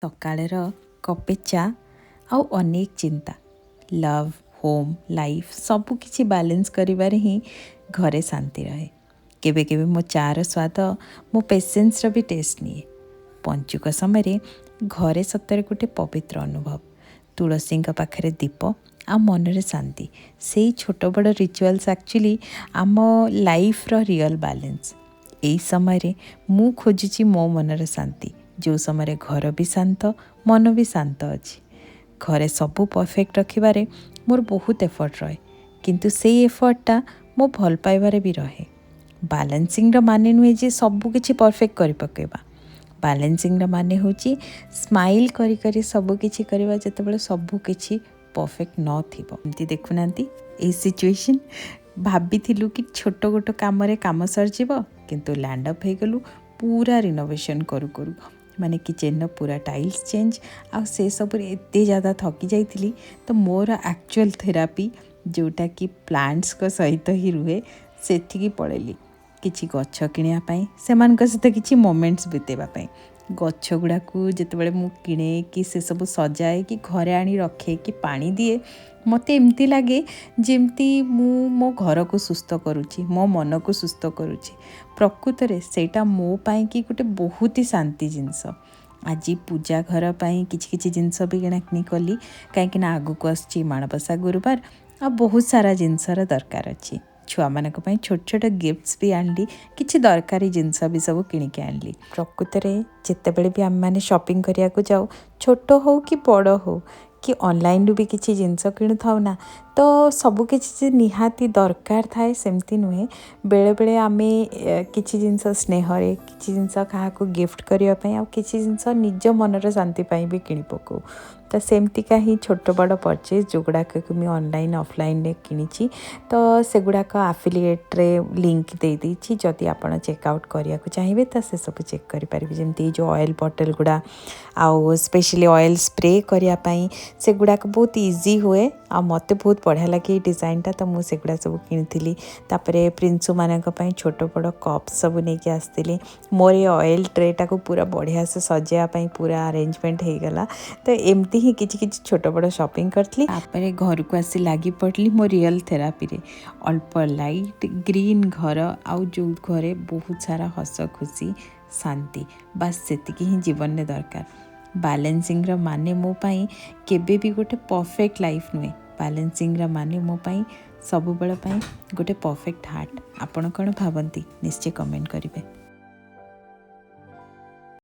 ସକାଳର କପେ ଚା ଆଉ ଅନେକ ଚିନ୍ତା ଲଭ୍ ହୋମ୍ ଲାଇଫ୍ ସବୁକିଛି ବାଲାନ୍ସ କରିବାରେ ହିଁ ଘରେ ଶାନ୍ତି ରହେ। କେବେ କେବେ ମୋ ଚା'ର ସ୍ୱାଦ ମୋ ପେସେନ୍ସର ବି ଟେଷ୍ଟ ନିଏ। ପଞ୍ଚୁକ ସମୟରେ ଘରେ ସତରେ ଗୋଟେ ପବିତ୍ର ଅନୁଭବ। ତୁଳସୀଙ୍କ ପାଖରେ ଦୀପ ଆଉ ମନରେ ଶାନ୍ତି, ସେଇ ଛୋଟ ବଡ଼ ରିଚୁଆଲ୍ସ ଆକ୍ଚୁଆଲି ଆମ ଲାଇଫ୍ର ରିଅଲ୍ ବାଲାନ୍ସ। ଏହି ସମୟରେ ମୁଁ ଖୋଜୁଛି ମୋ ମନର ଶାନ୍ତି, ଯେଉଁ ସମୟରେ ଘର ବି ଶାନ୍ତ, ମନ ବି ଶାନ୍ତ ଅଛି। ଘରେ ସବୁ ପରଫେକ୍ଟ ରଖିବାରେ ମୋର ବହୁତ ଏଫର୍ଟ ରହେ, କିନ୍ତୁ ସେଇ ଏଫର୍ଟଟା ମୋ ଭଲ ପାଇବାରେ ବି ରହେ। ବାଲାନ୍ସିଂର ମାନେ ନୁହେଁ ଯେ ସବୁ କିଛି ପରଫେକ୍ଟ କରିପକାଇବା। ବାଲାନ୍ସିଂର ମାନେ ହେଉଛି ସ୍ମାଇଲ୍ କରି କରି ସବୁକିଛି କରିବା ଯେତେବେଳେ ସବୁକିଛି ପରଫେକ୍ଟ ନଥିବ। ଏମିତି ଦେଖୁନାହାନ୍ତି ଏଇ ସିଚୁଏସନ୍, ଭାବିଥିଲୁ କି ଛୋଟ ଗୋଟେ କାମରେ କାମ ସରିଯିବ, କିନ୍ତୁ ଲ୍ୟାଣ୍ଡ ଅପ୍ ହେଇଗଲୁ ପୁରା ରିନୋଭେସନ୍ କରୁ କରୁ। ମାନେ କିଚେନ୍ର ପୁରା ଟାଇଲ୍ସ ଚେଞ୍ଜ, ଆଉ ସେସବୁରେ ଏତେ ज़୍ୟାଦା ଥକି ଯାଇଥିଲି। ତ ମୋର ଆକ୍ଚୁଆଲ୍ ଥେରାପି ଯେଉଁଟାକି ପ୍ଲାଣ୍ଟସ୍ଙ୍କ ସହିତ ହିଁ ରୁହେ, ସେଠିକି ପଳେଇଲି କିଛି ଗଛ କିଣିବା ପାଇଁ, ସେମାନଙ୍କ ସହିତ କିଛି ମୋମେଣ୍ଟସ୍ ବିତେଇବା ପାଇଁ। ଗଛ ଗୁଡ଼ାକୁ ଯେତେବେଳେ ମୁଁ କିଣେ କି ସେସବୁ ସଜାଏ କି ଘରେ ଆଣି ରଖେ କି ପାଣି ଦିଏ, ମୋତେ ଏମିତି ଲାଗେ ଯେମିତି ମୁଁ ମୋ ଘରକୁ ସୁସ୍ଥ କରୁଛି, ମୋ ମନକୁ ସୁସ୍ଥ କରୁଛି। ପ୍ରକୃତରେ ସେଇଟା ମୋ ପାଇଁକି ଗୋଟେ ବହୁତ ହି ଶାନ୍ତି ଜିନିଷ। ଆଜି ପୂଜା ଘର ପାଇଁ କିଛି କିଛି ଜିନିଷ ବି କିଣାକିଣି କଲି, କାହିଁକିନା ଆଗକୁ ଆସୁଛି ମାଣବସା ଗୁରୁବାର, ଆଉ ବହୁତ ସାରା ଜିନିଷର ଦରକାର ଅଛି। ଛୁଆମାନଙ୍କ ପାଇଁ ଛୋଟ ଛୋଟ ଗିଫ୍ଟସ୍ ବି ଆଣିଲି, କିଛି ଦରକାରୀ ଜିନିଷ ବି ସବୁ କିଣିକି ଆଣିଲି। ପ୍ରକୃତରେ ଯେତେବେଳେ ବି ଆମେମାନେ ସପିଂ କରିବାକୁ ଯାଉ, ଛୋଟ ହଉ କି ବଡ଼ ହଉ କି ଅନଲାଇନ୍ରୁ ବି କିଛି ଜିନିଷ କିଣୁଥାଉ ନା, ତ ସବୁକିଛି ଯେ ନିହାତି ଦରକାର ଥାଏ ସେମିତି ନୁହେଁ। ବେଳେବେଳେ ଆମେ କିଛି ଜିନିଷ ସ୍ନେହରେ, କିଛି ଜିନିଷ କାହାକୁ ଗିଫ୍ଟ କରିବା ପାଇଁ, ଆଉ କିଛି ଜିନିଷ ନିଜ ମନର ଶାନ୍ତି ପାଇଁ ବି କିଣି ପକାଉ। ତ ସେମିତିକା ହିଁ ଛୋଟ ବଡ଼ ପରଚେଜ୍ ଯେଉଁଗୁଡ଼ାକ ମୁଁ ଅନଲାଇନ୍ ଅଫଲାଇନ୍ରେ କିଣିଛି, ତ ସେଗୁଡ଼ାକ ଆଫିଲିଏଟ୍ରେ ଲିଙ୍କ୍ ଦେଇଦେଇଛି। ଯଦି ଆପଣ ଚେକ୍ଆଉଟ୍ କରିବାକୁ ଚାହିଁବେ ତ ସେସବୁ ଚେକ୍ କରିପାରିବେ। ଯେମିତି ଏଇ ଯେଉଁ ଅଏଲ୍ ବଟଲ୍ ଗୁଡ଼ା, ଆଉ ସ୍ପେଶାଲି ଅଏଲ୍ ସ୍ପ୍ରେ କରିବା ପାଇଁ, ସେଗୁଡ଼ାକ ବହୁତ ଇଜି ହୁଏ, ଆଉ ମୋତେ ବହୁତ ବଢ଼ିଆ ଲାଗେ ଏଇ ଡିଜାଇନ୍ଟା। ତ ମୁଁ ସେଗୁଡ଼ା ସବୁ କିଣିଥିଲି। ତାପରେ ପ୍ରିନ୍ସୁମାନଙ୍କ ପାଇଁ ଛୋଟ ବଡ଼ କପ୍ ସବୁ ନେଇକି ଆସିଥିଲି। ମୋର ଏ ଅଏଲ୍ ଟ୍ରେଟାକୁ ପୁରା ବଢ଼ିଆ ସେ ସଜାଇବା ପାଇଁ ପୁରା ଆରେଞ୍ଜମେଣ୍ଟ ହେଇଗଲା। ତ ଏମିତି ହିଁ କିଛି କିଛି ଛୋଟ ବଡ଼ ସପିଂ କରିଥିଲି। ତାପରେ ଘରକୁ ଆସି ଲାଗି ପଡ଼ିଲି ମୋ ରିଅଲ୍ ଥେରାପିରେ। ଅଳ୍ପ ଲାଇଟ୍ ଗ୍ରୀନ୍ ଘର, ଆଉ ଯେଉଁ ଘରେ ବହୁତ ସାରା ହସ ଖୁସି ଶାନ୍ତି, ବାସ୍ ସେତିକି ହିଁ ଜୀବନରେ ଦରକାର। ବାଲାନ୍ସିଂର ମାନେ ମୋ ପାଇଁ କେବେ ବି ଗୋଟେ ପରଫେକ୍ଟ ଲାଇଫ୍ ନୁହେଁ। ବାଲାନ୍ସିଂର ମାନେ ମୋ ପାଇଁ ସବୁବେଳ ପାଇଁ ଗୋଟେ ପରଫେକ୍ଟ ହାର୍ଟ। ଆପଣ କ'ଣ ଭାବନ୍ତି? ନିଶ୍ଚୟ କମେଣ୍ଟ କରିବେ।